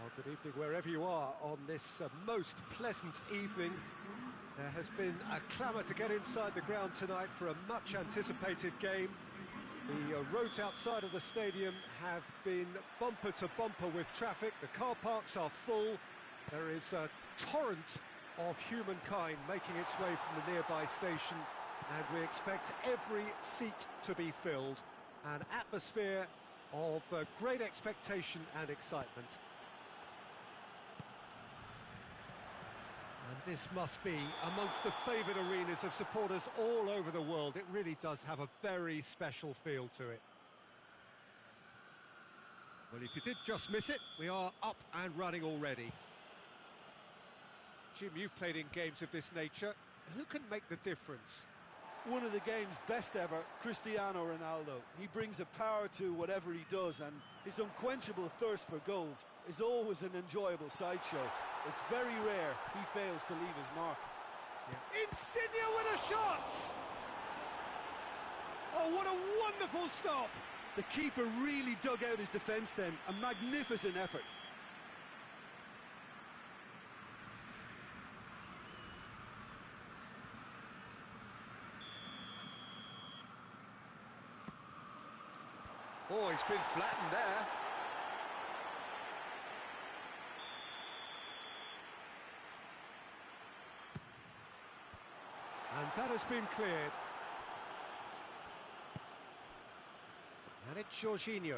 Well, good evening wherever you are on this most pleasant evening. There has been a clamour to get inside the ground tonight for a much-anticipated game. The roads outside of the stadium have been bumper to bumper with traffic. The car parks are full. There is a torrent of humankind making its way from the nearby station, and we expect every seat to be filled. An atmosphere of great expectation and excitement. And this must be amongst the favoured arenas of supporters all over the world. It really does have a very special feel to it. Well, if you did just miss it, we are up and running already. Jim, you've played in games of this nature. Who can make the difference? One of the game's best ever, Cristiano Ronaldo. He brings a power to whatever he does, and his unquenchable thirst for goals is always an enjoyable sideshow. It's very rare he fails to leave his mark. Yeah. Insigne with a shot! Oh, what a wonderful stop! The keeper really dug out his defence then, a magnificent effort. Oh, he's been flattened there. And that has been cleared. And it's Jorginho.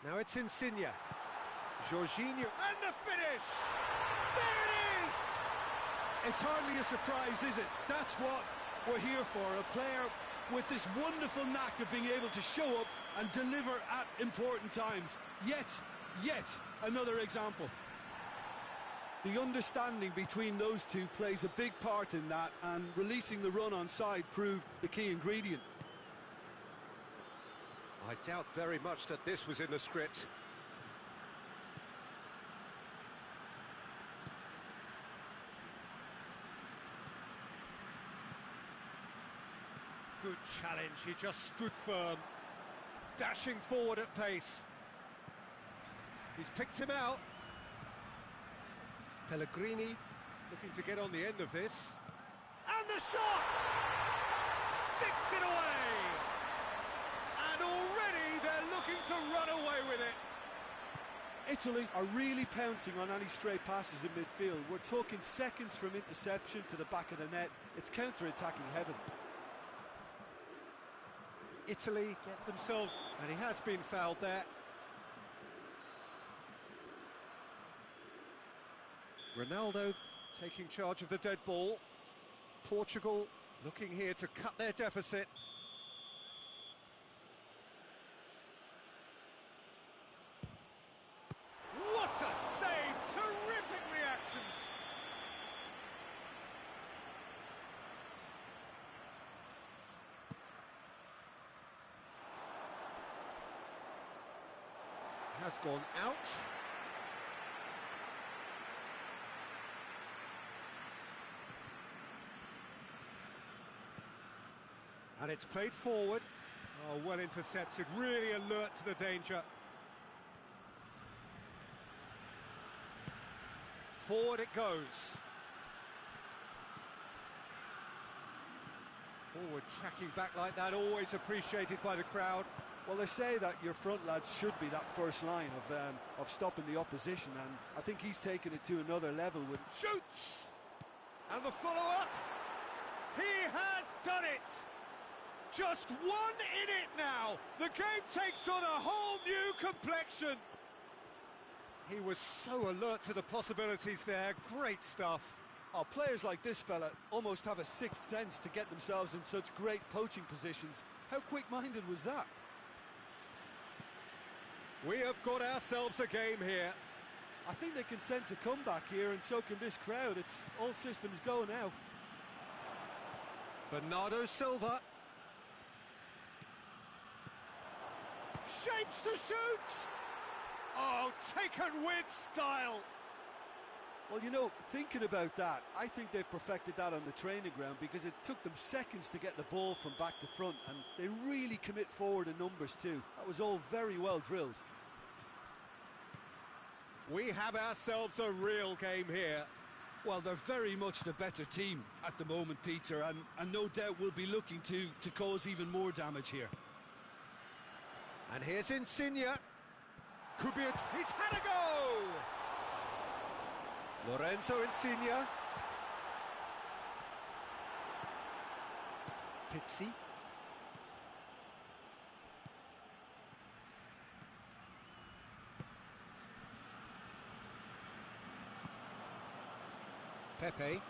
Now it's Insigne. Jorginho, and the finish! There it is! It's hardly a surprise, is it? That's what we're here for, a player with this wonderful knack of being able to show up and deliver at important times. Yet another example. The understanding between those two plays a big part in that, and releasing the run on side proved the key ingredient. I doubt very much that this was in the script. Good challenge, he just stood firm, dashing forward at pace. He's picked him out. Pellegrini looking to get on the end of this. And the shot! Sticks it away! And already they're looking to run away with it. Italy are really pouncing on any stray passes in midfield. We're talking seconds from interception to the back of the net. It's counter-attacking heaven. Italy get themselves, and he has been fouled there. Ronaldo taking charge of the dead ball. Portugal looking here to cut their deficit. What a save! Terrific reactions! Has gone out. And it's played forward. Oh, well intercepted, really alert to the danger. Forward it goes. Forward tracking back like that, always appreciated by the crowd. Well, they say that your front lads should be that first line of stopping the opposition, and I think he's taken it to another level with... Shoots! And the follow-up! He has done it! Just one in it now! The game takes on a whole new complexion! He was so alert to the possibilities there, great stuff. Oh, players like this fella almost have a sixth sense to get themselves in such great poaching positions. How quick-minded was that? We have got ourselves a game here. I think they can sense a comeback here, and so can this crowd. It's all systems go now. Bernardo Silva. Shapes to shoot! Oh, taken with style! Well, you know, thinking about that, I think they've perfected that on the training ground, because it took them seconds to get the ball from back to front, and they really commit forward in numbers too. That was all very well drilled. We have ourselves a real game here. Well, they're very much the better team at the moment, Peter, and no doubt will be looking to cause even more damage here. And here's Insigne. Could be he's had a go! Lorenzo Insigne. Pizzi. Pepe.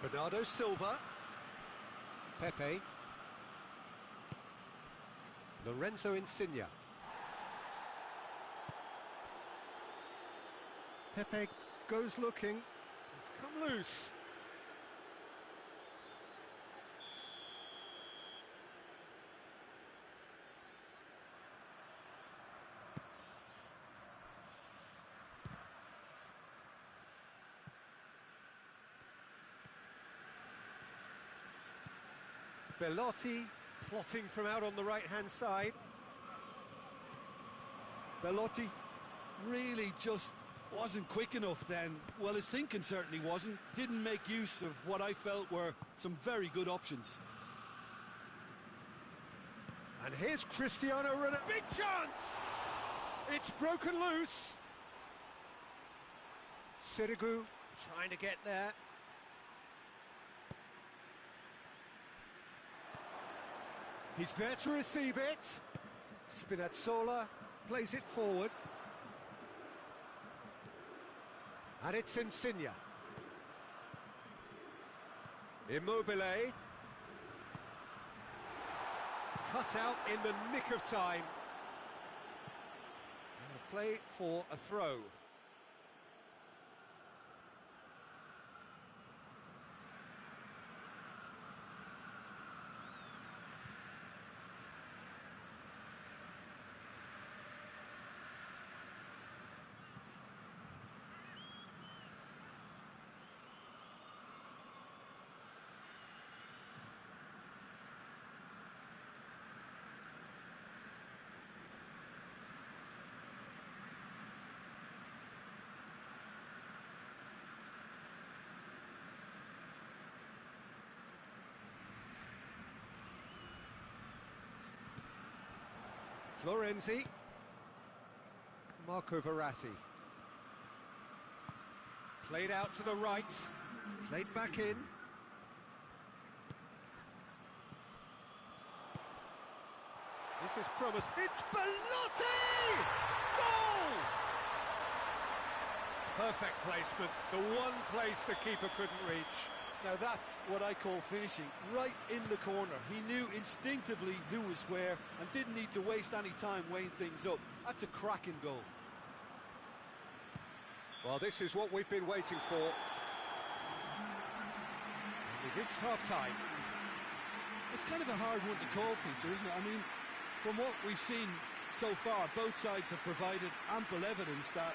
Bernardo Silva. Pepe. Lorenzo Insigne. Pepe goes looking. He's come loose. Belotti plotting from out on the right-hand side. Belotti really just wasn't quick enough then. Well, his thinking certainly wasn't. Didn't make use of what I felt were some very good options. And here's Cristiano Ronaldo. Big chance! It's broken loose. Sirigu trying to get there. He's there to receive it. Spinazzola plays it forward. And it's Insigne. Immobile. Cut out in the nick of time. And a play for a throw. Florenzi. Marco Verratti. Played out to the right. Played back in. This is promise. It's Belotti! Goal! Perfect placement. The one place the keeper couldn't reach. Now that's what I call finishing, right in the corner. He knew instinctively who was where and didn't need to waste any time weighing things up. That's a cracking goal. Well, this is what we've been waiting for. We've reached half-time. It's kind of a hard one to call, Peter, isn't it? I mean, from what we've seen so far, both sides have provided ample evidence that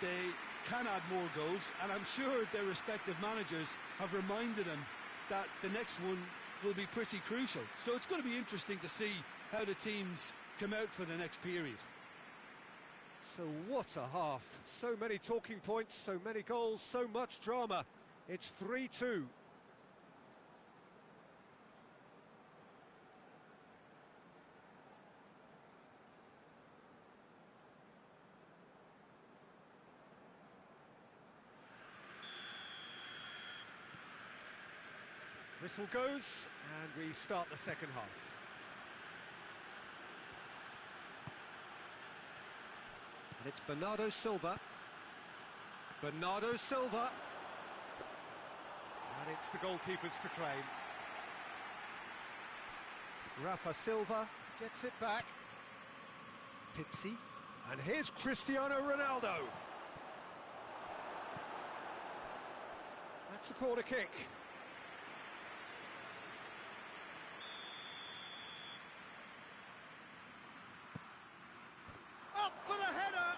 they can add more goals, and I'm sure their respective managers have reminded them that the next one will be pretty crucial. So it's going to be interesting to see how the teams come out for the next period. So what a half. So many talking points, so many goals, so much drama. It's 3-2. Whistle goes, and we start the second half. And it's Bernardo Silva. Bernardo Silva. And it's the goalkeepers to claim. Rafa Silva gets it back. Pizzi. And here's Cristiano Ronaldo. That's a corner kick. Up for the header!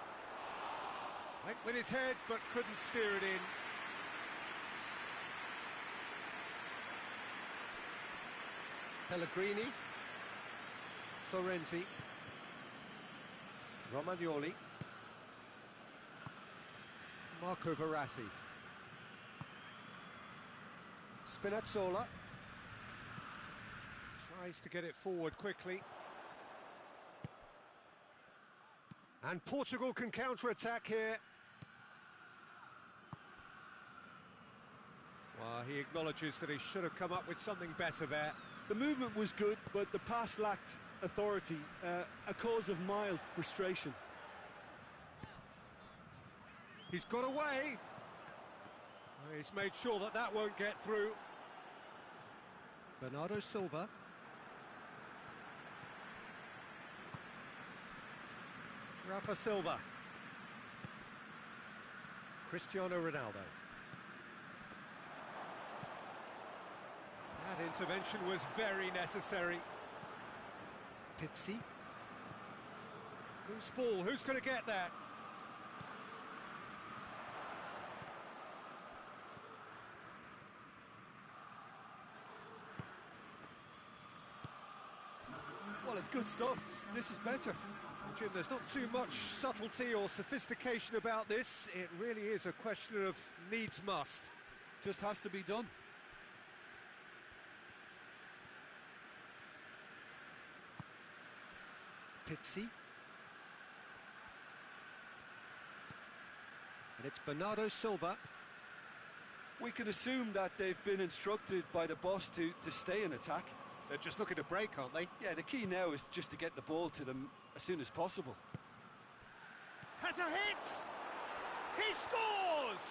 Went with his head, but couldn't steer it in. Pellegrini. Florenzi. Romagnoli. Marco Verratti. Spinazzola. Tries to get it forward quickly. And Portugal can counter-attack here. Well, he acknowledges that he should have come up with something better there. The movement was good, but the pass lacked authority, a cause of mild frustration. He's got away. He's made sure that that won't get through. Bernardo Silva. Rafa Silva. Cristiano Ronaldo. That intervention was very necessary. Pizzi. Loose ball, who's going to get that? Well, it's good stuff. This is better. Jim, there's not too much subtlety or sophistication about this. It really is a question of needs must. Just has to be done. Pizzi. And it's Bernardo Silva. We can assume that they've been instructed by the boss to stay in attack. They're just looking to break, aren't they? Yeah, the key now is just to get the ball to them as soon as possible. Has a hit! He scores!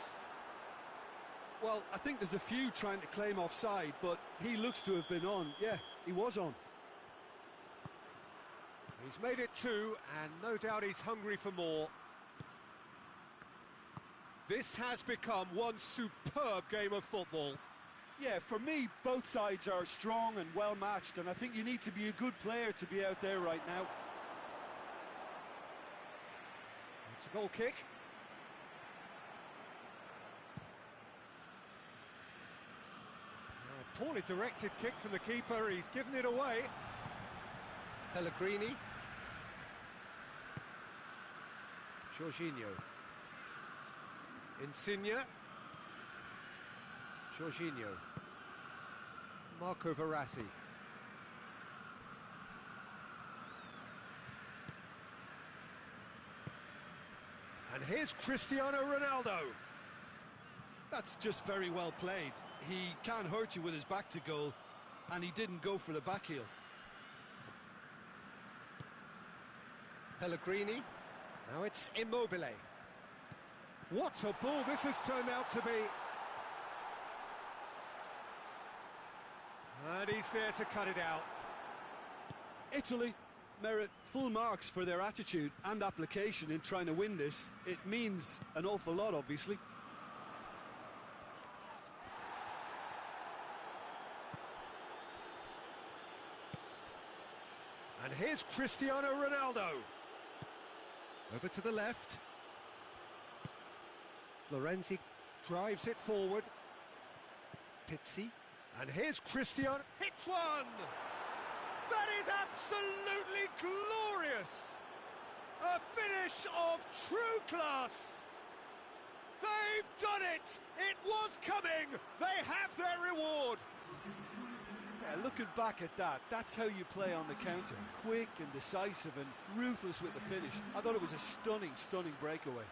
Well, I think there's a few trying to claim offside, but he looks to have been on. Yeah, he was on. He's made it two, and no doubt he's hungry for more. This has become one superb game of football. Yeah, for me, both sides are strong and well-matched, and I think you need to be a good player to be out there right now. It's a goal kick. A poorly directed kick from the keeper, he's given it away. Pellegrini. Jorginho. Insigne. Jorginho. Marco Verratti. And here's Cristiano Ronaldo. That's just very well played. He can't hurt you with his back to goal, and he didn't go for the back heel. Pellegrini. Now it's Immobile. What a ball this has turned out to be. And he's there to cut it out. Italy merit full marks for their attitude and application in trying to win this. It means an awful lot, obviously. And here's Cristiano Ronaldo. Over to the left. Florenzi drives it forward. Pizzi. And here's Cristiano. Hits one! That is absolutely glorious! A finish of true class! They've done it! It was coming! They have their reward! Yeah, looking back at that, that's how you play on the counter. Quick and decisive and ruthless with the finish. I thought it was a stunning, stunning breakaway.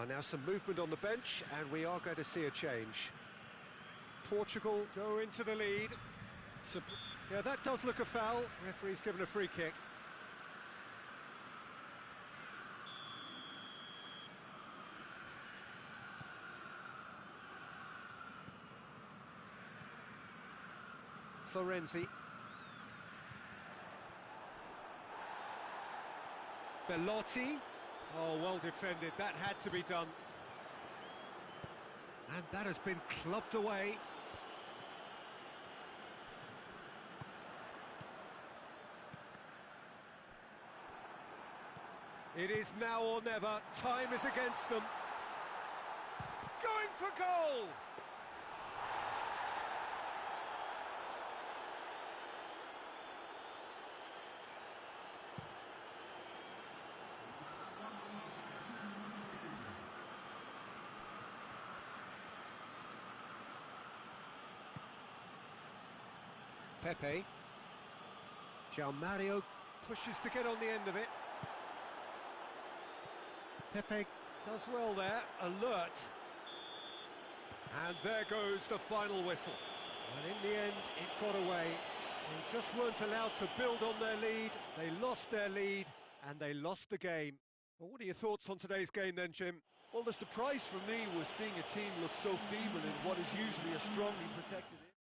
Now some movement on the bench, and we are going to see a change. Portugal go into the lead. Yeah, that does look a foul. Referee's given a free kick. Florenzi. Belotti. Oh, well defended, that had to be done. And that has been clubbed away. It is now or never, time is against them. Going for goal! Pepe. João Mario pushes to get on the end of it. Pepe does well there, alert. And there goes the final whistle. And in the end, it got away. They just weren't allowed to build on their lead. They lost their lead, and they lost the game. Well, what are your thoughts on today's game then, Jim? Well, the surprise for me was seeing a team look so feeble in what is usually a strongly protected area.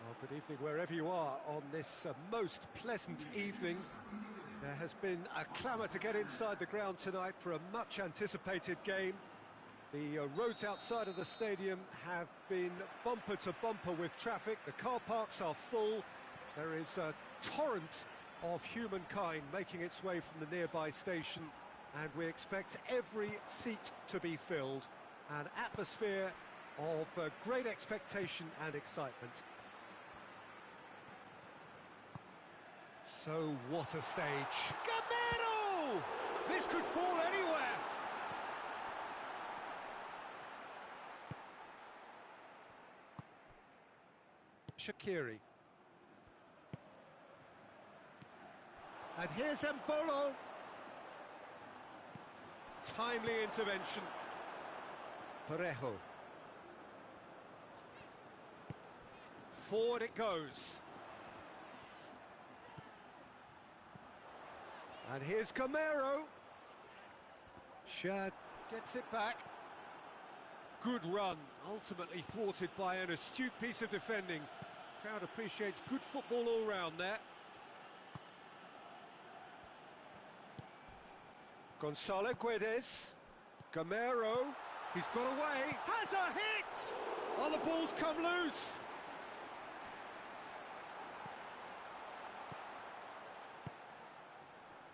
Well, good evening wherever you are on this most pleasant evening. There has been a clamour to get inside the ground tonight for a much anticipated game. The roads outside of the stadium have been bumper to bumper with traffic. The car parks are full. There is a torrent of humankind making its way from the nearby station, and we expect every seat to be filled. An atmosphere of great expectation and excitement. So what a stage. Gamero! This could fall anywhere. Shaqiri. And here's Embolo. Timely intervention. Parejo. Forward it goes. And here's Gamero. Shad gets it back. Good run, ultimately thwarted by an astute piece of defending. Crowd appreciates good football all round there. Gonzalo Guedes. Gamero. He's got away. Has a hit! Oh, the ball's come loose.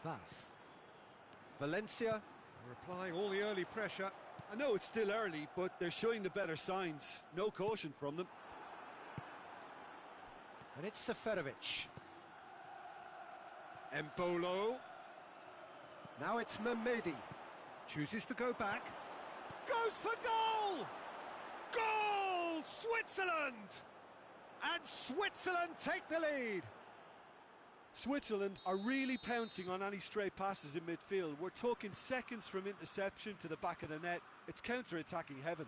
Vas. Valencia are applying all the early pressure. I know it's still early, but they're showing the better signs. No caution from them. And it's Seferovic. Embolo. Now it's Mehmedi. Chooses to go back. Goes for goal! Goal! Switzerland! And Switzerland take the lead. Switzerland are really pouncing on any stray passes in midfield. We're talking seconds from interception to the back of the net. It's counter-attacking heaven.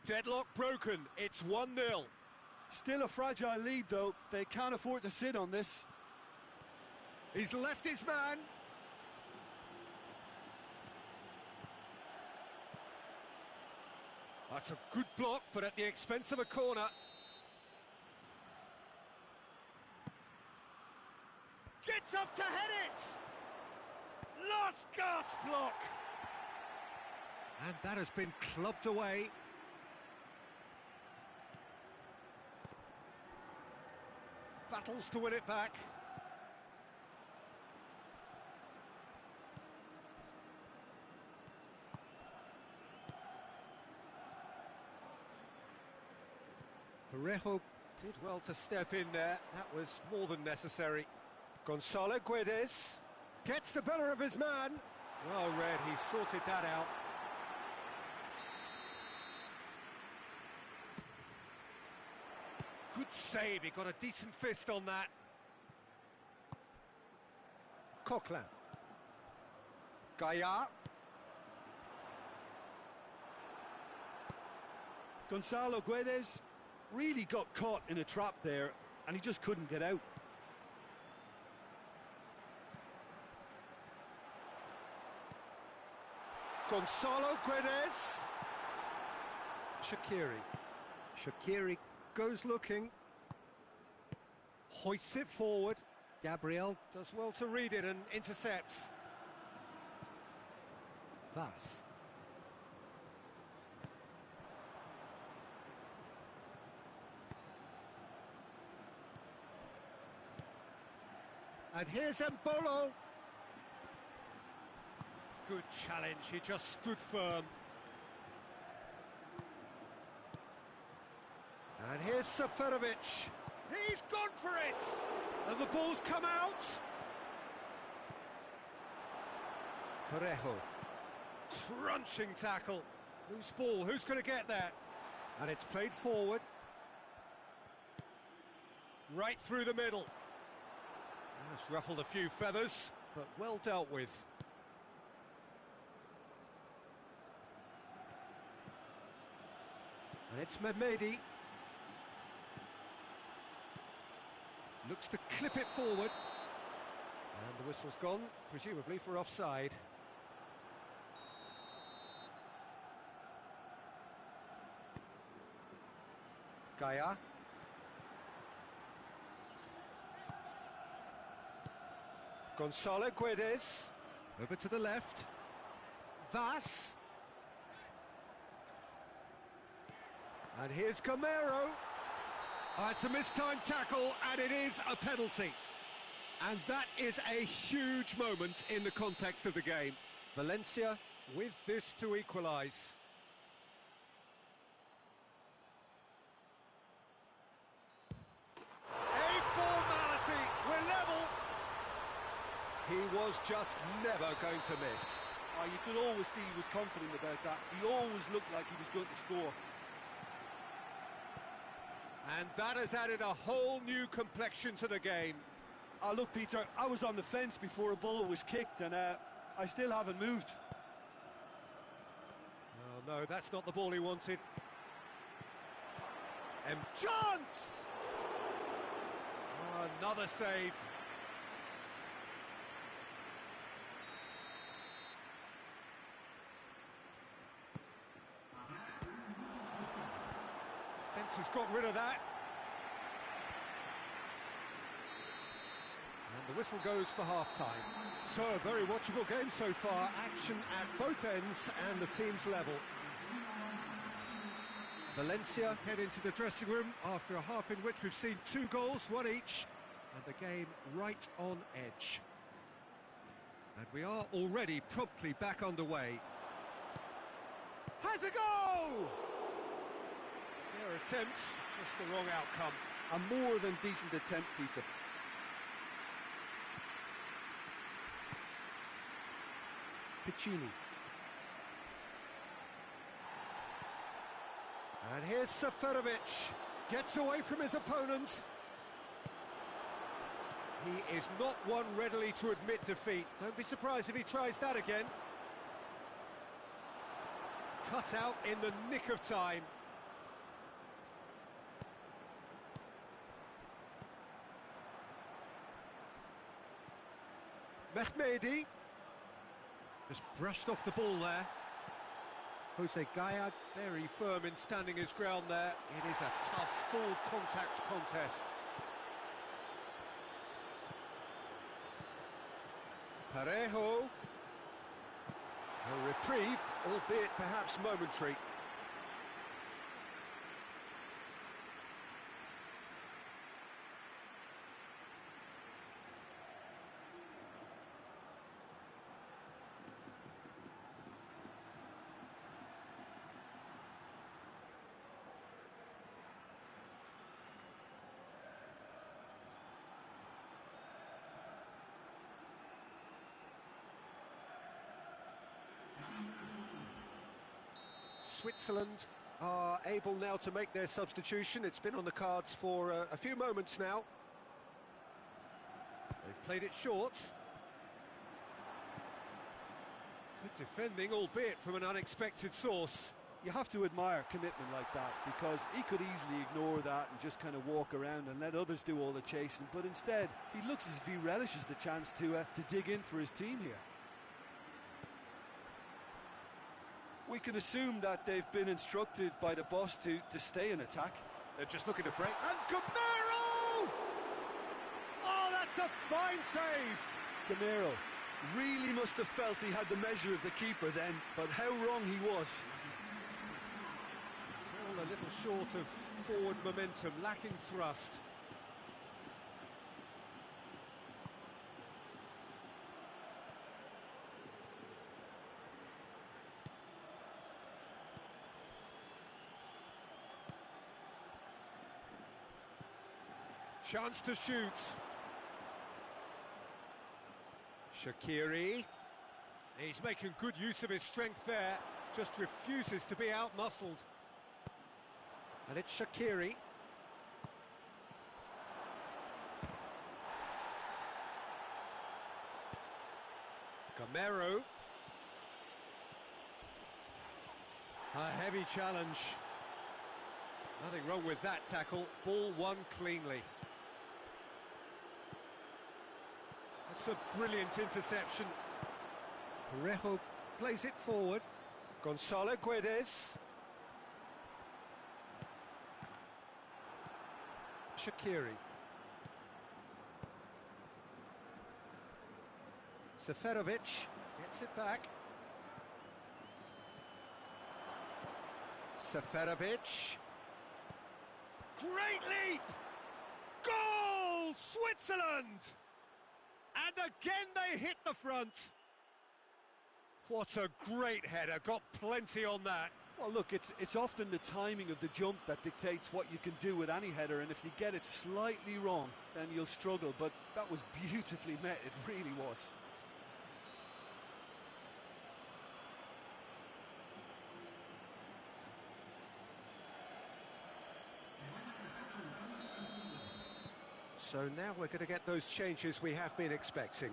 Deadlock broken. It's 1-0. Still a fragile lead, though. They can't afford to sit on this. He's left his man. That's a good block, but at the expense of a corner. Gets up to head it! Lost gasp block! And that has been clubbed away. Battles to win it back. Parejo did well to step in there. That was more than necessary. Gonzalo Guedes gets the better of his man. Well read, he sorted that out. Good save, he got a decent fist on that. Coquelin. Gaillard. Gonzalo Guedes really got caught in a trap there, and he just couldn't get out. Gonzalo Guedes. Shaqiri. Shaqiri goes looking. Hoists it forward. Gabriel does well to read it and intercepts. Vas. And here's Embolo. Good challenge, he just stood firm. And here's Seferovic. He's gone for it! And the ball's come out. Parejo. Crunching tackle. Loose ball, who's going to get there? And it's played forward. Right through the middle. That's ruffled a few feathers, but well dealt with. And it's Mehmedi. Looks to clip it forward. And the whistle's gone, presumably for offside. Gaia. Gonzalo Guedes. Over to the left. Vas. And here's Gamero. Oh, it's a mistimed tackle, and it is a penalty. And that is a huge moment in the context of the game. Valencia with this to equalise. A formality, we're level. He was just never going to miss. Oh, you could always see he was confident about that. He always looked like he was going to score. And that has added a whole new complexion to the game. Oh, look, Peter, I was on the fence before a ball was kicked, and I still haven't moved. Oh, no, that's not the ball he wanted. And chance! Oh, another save. Defence has got rid of that. And the whistle goes for half-time. So, a very watchable game so far. Action at both ends and the team's level. Valencia head into the dressing room after a half in which we've seen 2 goals, 1 each, and the game right on edge. And we are already promptly back underway. Has a go! Their attempt, just the wrong outcome. A more than decent attempt, Peter. Piccini. And here's Seferovic. Gets away from his opponent. He is not one readily to admit defeat. Don't be surprised if he tries that again. Cut out in the nick of time. Mehmedi. Just brushed off the ball there. Jose Gaya very firm in standing his ground there. It is a tough, full contact contest. Parejo. A reprieve, albeit perhaps momentary. Switzerland are able now to make their substitution. It's been on the cards for a few moments now. They've played it short. Good defending, albeit from an unexpected source. You have to admire commitment like that, because he could easily ignore that and just kind of walk around and let others do all the chasing, but instead he looks as if he relishes the chance to dig in for his team here. We can assume that they've been instructed by the boss to stay in attack. They're just looking to break. And Gamero! Oh, that's a fine save! Gamero really must have felt he had the measure of the keeper then, but how wrong he was. It's all a little short of forward momentum, lacking thrust. Chance to shoot. Shaqiri. He's making good use of his strength there. Just refuses to be out-muscled. And it's Shaqiri. Gamero. A heavy challenge. Nothing wrong with that tackle. Ball won cleanly. That's a brilliant interception. Parejo plays it forward. Gonzalo Guedes. Shaqiri. Seferovic gets it back. Seferovic. Great leap! Goal! Switzerland! And again they hit the front. What a great header, got plenty on that. Well, look, it's often the timing of the jump that dictates what you can do with any header, and if you get it slightly wrong, then you'll struggle, but that was beautifully met, it really was. So now we're going to get those changes we have been expecting.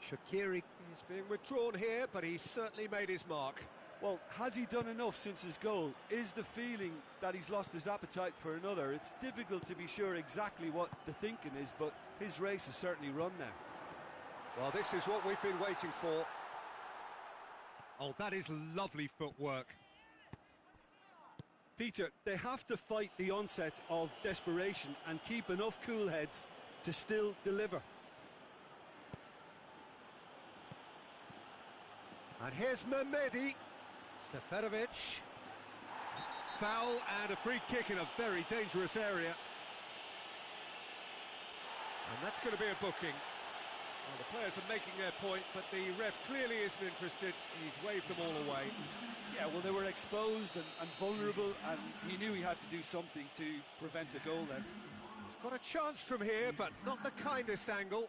Shaqiri is being withdrawn here, but he's certainly made his mark. Well, has he done enough since his goal? Is the feeling that he's lost his appetite for another? It's difficult to be sure exactly what the thinking is, but his race is certainly run now. Well, this is what we've been waiting for. Oh, that is lovely footwork. Peter, they have to fight the onset of desperation and keep enough cool heads to still deliver. And here's Mehmedi. Seferovic. Foul and a free kick in a very dangerous area. And that's going to be a booking. Well, the players are making their point, but the ref clearly isn't interested. He's waved them all away. Yeah, well, they were exposed and vulnerable, and he knew he had to do something to prevent a goal then. He's got a chance from here, but not the kindest angle.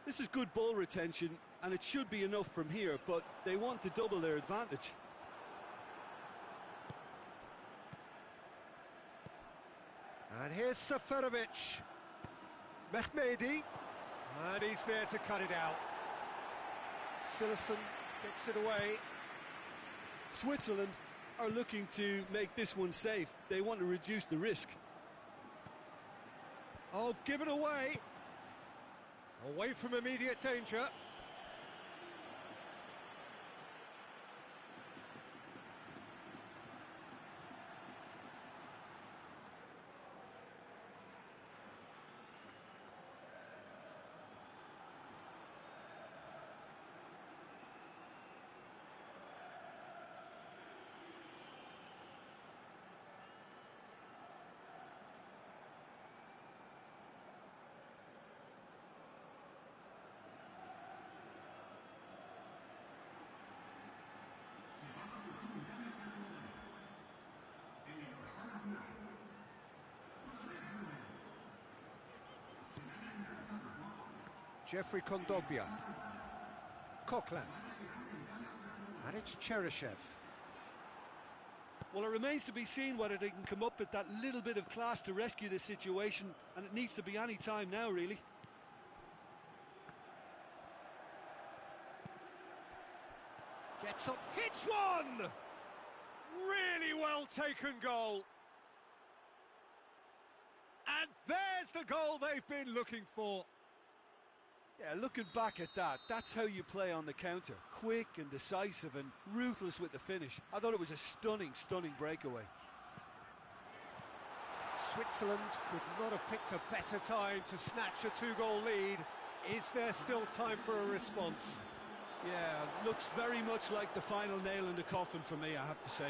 This is good ball retention, and it should be enough from here, but they want to double their advantage. And here's Seferovic. Mehmedi. And he's there to cut it out. Silerson gets it away. Switzerland are looking to make this one safe. They want to reduce the risk. Oh, given away. Away from immediate danger. Jeffrey Kondogbia. Coquelin. And it's Cheryshev. Well, it remains to be seen whether they can come up with that little bit of class to rescue this situation, and it needs to be any time now, really. Gets up, hits one! Really well taken goal. And there's the goal they've been looking for. Yeah, looking back at that, that's how you play on the counter. Quick and decisive and ruthless with the finish. I thought it was a stunning, stunning breakaway. Switzerland could not have picked a better time to snatch a two-goal lead. Is there still time for a response? Yeah, looks very much like the final nail in the coffin for me, I have to say.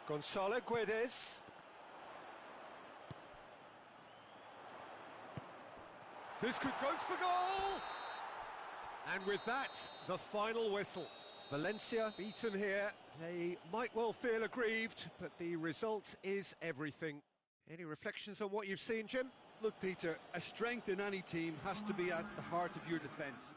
Gonzalo Guedes. This could go for goal! And with that, the final whistle. Valencia beaten here. They might well feel aggrieved, but the result is everything. Any reflections on what you've seen, Jim? Look, Peter, a strength in any team has to be at the heart of your defence.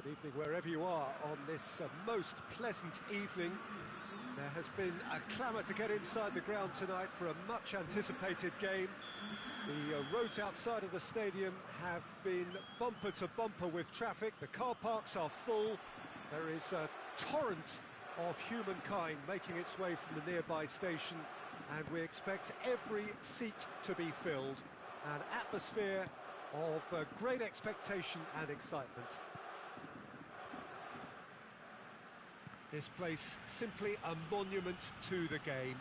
Good evening wherever you are on this most pleasant evening. There has been a clamour to get inside the ground tonight for a much anticipated game. The roads outside of the stadium have been bumper to bumper with traffic. The car parks are full. There is a torrent of humankind making its way from the nearby station, and we expect every seat to be filled. An atmosphere of great expectation and excitement. This place simply a monument to the game.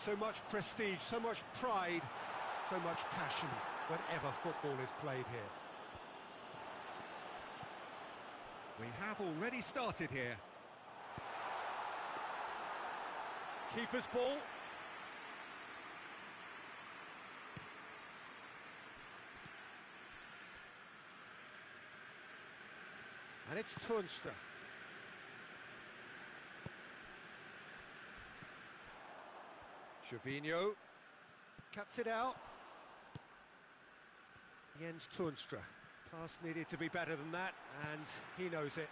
So much prestige, so much pride, so much passion whenever football is played here. We have already started here. Keeper's ball. And it's Toornstra. Gervinho cuts it out. Jens Toornstra. Pass needed to be better than that, and he knows it.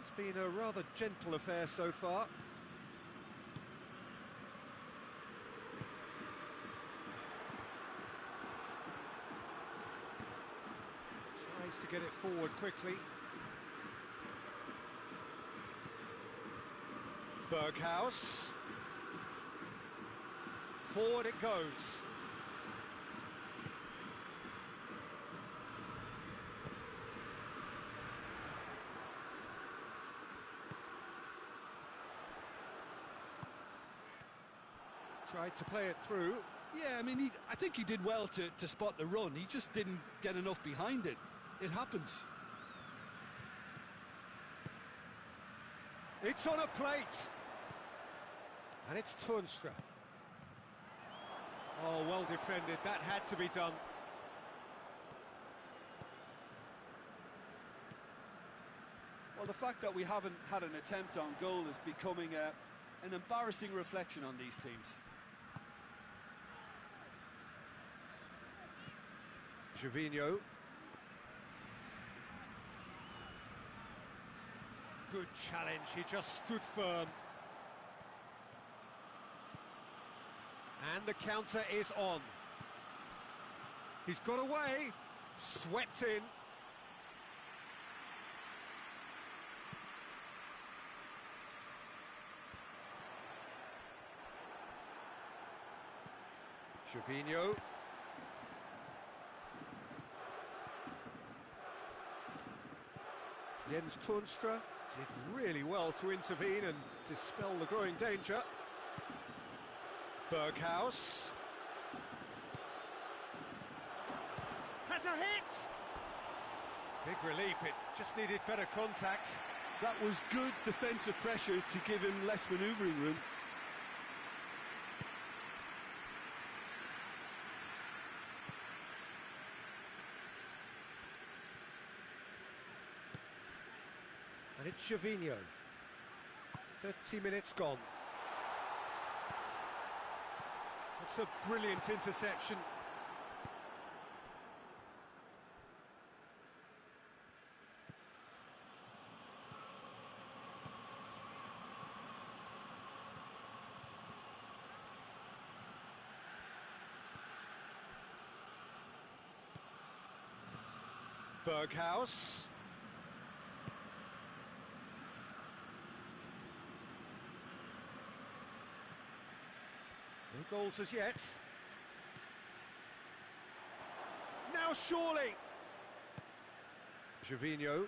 It's been a rather gentle affair so far. Tries to get it forward quickly. Berghaus. Forward it goes. Tried to play it through. Yeah, I mean, I think he did well to spot the run. He just didn't get enough behind it. It happens. It's on a plate. And it's Toornstra. Oh, well defended. That had to be done. Well, the fact that we haven't had an attempt on goal is becoming an embarrassing reflection on these teams. Gervinho. Good challenge, he just stood firm. And the counter is on. He's got away, swept in. Gervinho. Jens Toornstra did really well to intervene and dispel the growing danger. Berghaus. Has a hit! Big relief, it just needed better contact. That was good defensive pressure to give him less manoeuvring room. And it's Gervinho. 30 minutes gone. It's a brilliant interception. Berghaus. No goals as yet. Now surely. Gervinho.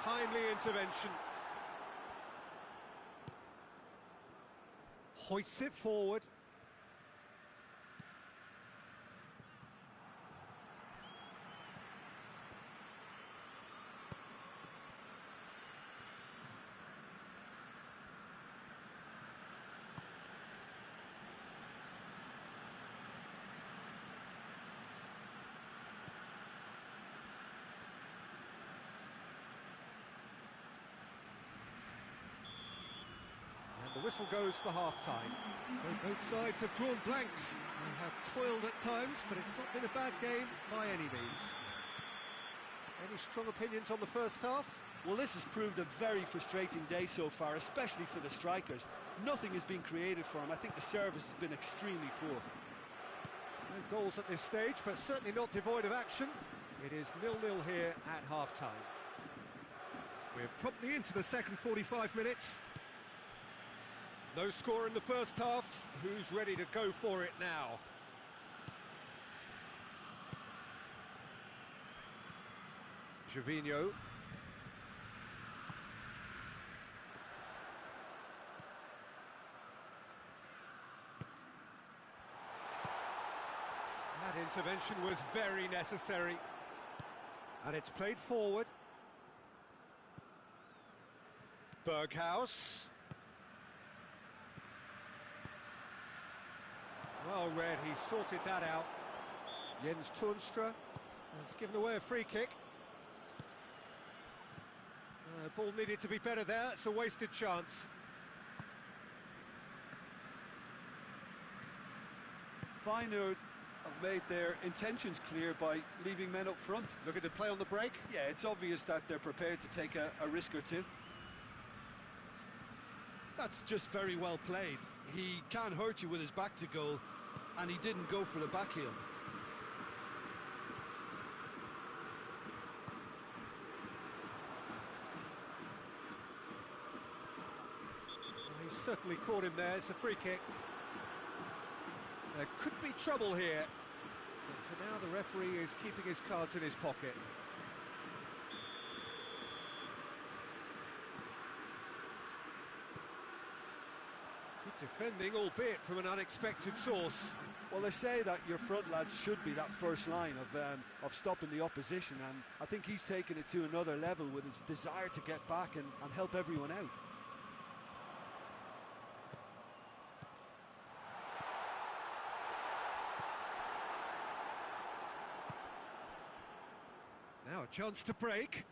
Timely intervention. Hoists it forward. The whistle goes for half-time. So both sides have drawn blanks and have toiled at times, but it's not been a bad game by any means. Any strong opinions on the first half? Well, this has proved a very frustrating day so far, especially for the strikers. Nothing has been created for them. I think the service has been extremely poor. No goals at this stage, but certainly not devoid of action. It is 0-0 here at half-time. We're promptly into the second 45 minutes. No score in the first half. Who's ready to go for it now? Gervinho. That intervention was very necessary. And it's played forward. Berghaus. Well read, he sorted that out. Jens Toornstra has given away a free kick. Ball needed to be better there, it's a wasted chance. Feyenoord have made their intentions clear by leaving men up front. Looking to play on the break? Yeah, it's obvious that they're prepared to take a risk or two. That's just very well played. He can't hurt you with his back to goal, and he didn't go for the back heel. Well, he's certainly caught him there, it's a free kick. There could be trouble here, but for now the referee is keeping his cards in his pocket. Good defending, albeit from an unexpected source. Well, they say that your front lads should be that first line of stopping the opposition, and I think he's taken it to another level with his desire to get back and help everyone out. Now a chance to break.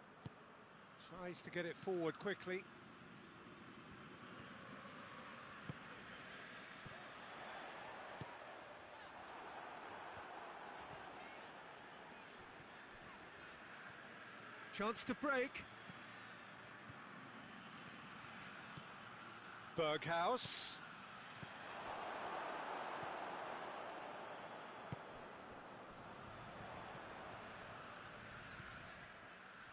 Tries to get it forward quickly. Chance to break. Berghaus.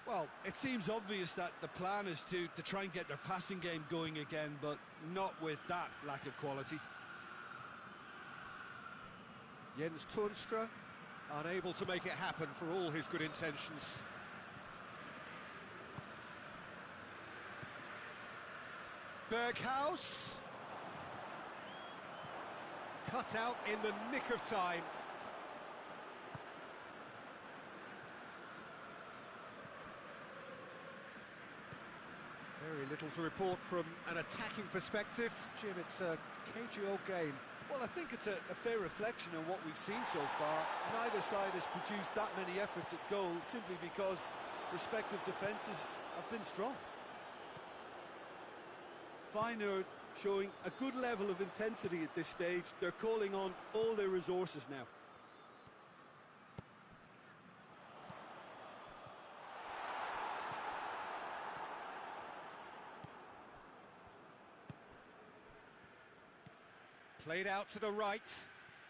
Well, it seems obvious that the plan is to try and get their passing game going again, but not with that lack of quality. Jens Toornstra, unable to make it happen for all his good intentions. Berghaus. Cut out in the nick of time. Very little to report from an attacking perspective. Jim, it's a cagey old game. Well, I think it's a fair reflection on what we've seen so far. Neither side has produced that many efforts at goal simply because respective defences have been strong. Feyenoord showing a good level of intensity at this stage. They're calling on all their resources now. Played out to the right.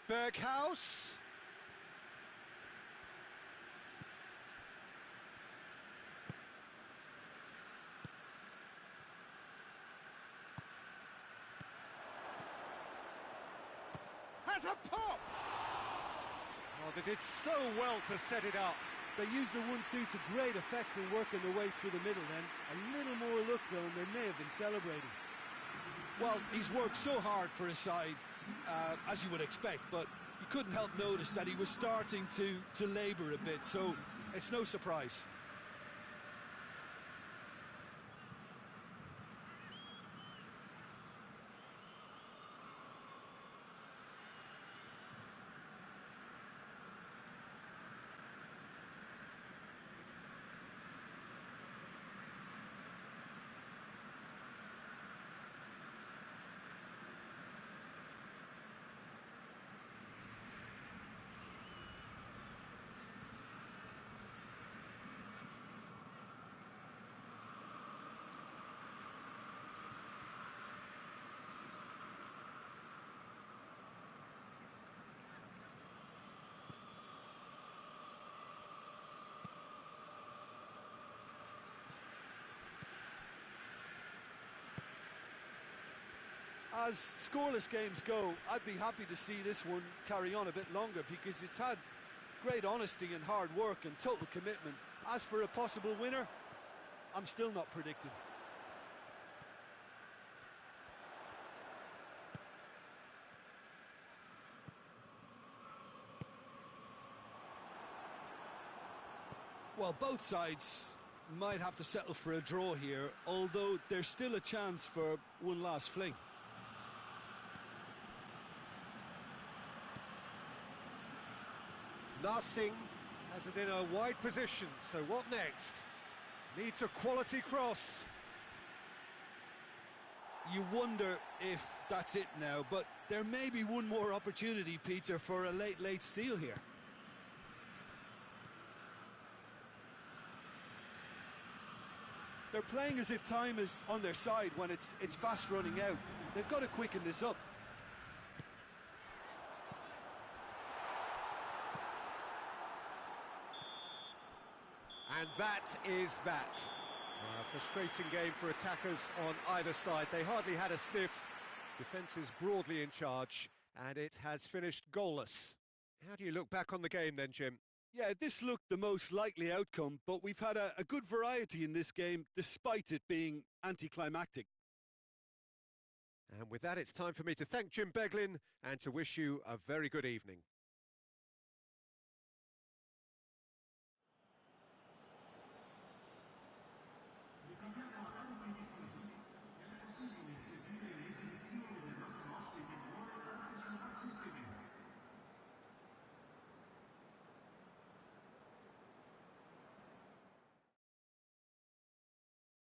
Berghaus. Has a pop! Oh, they did so well to set it up. They used the 1-2 to great effect in working their way through the middle then. A little more luck though and they may have been celebrating. Well, he's worked so hard for his side, as you would expect, but you couldn't help notice that he was starting to labour a bit, so it's no surprise. As scoreless games go, I'd be happy to see this one carry on a bit longer because it's had great honesty and hard work and total commitment. As for a possible winner, I'm still not predicting. Well, both sides might have to settle for a draw here, although there's still a chance for one last fling. Narsingh has it in a wide position, so what next? Needs a quality cross. You wonder if that's it now, but there may be one more opportunity, Peter, for a late steal here. They're playing as if time is on their side when it's fast running out. They've got to quicken this up. And that is that. A frustrating game for attackers on either side. They hardly had a sniff. Defence is broadly in charge, and it has finished goalless. How do you look back on the game then, Jim? Yeah, this looked the most likely outcome, but we've had a good variety in this game, despite it being anticlimactic. And with that, it's time for me to thank Jim Beglin and to wish you a very good evening.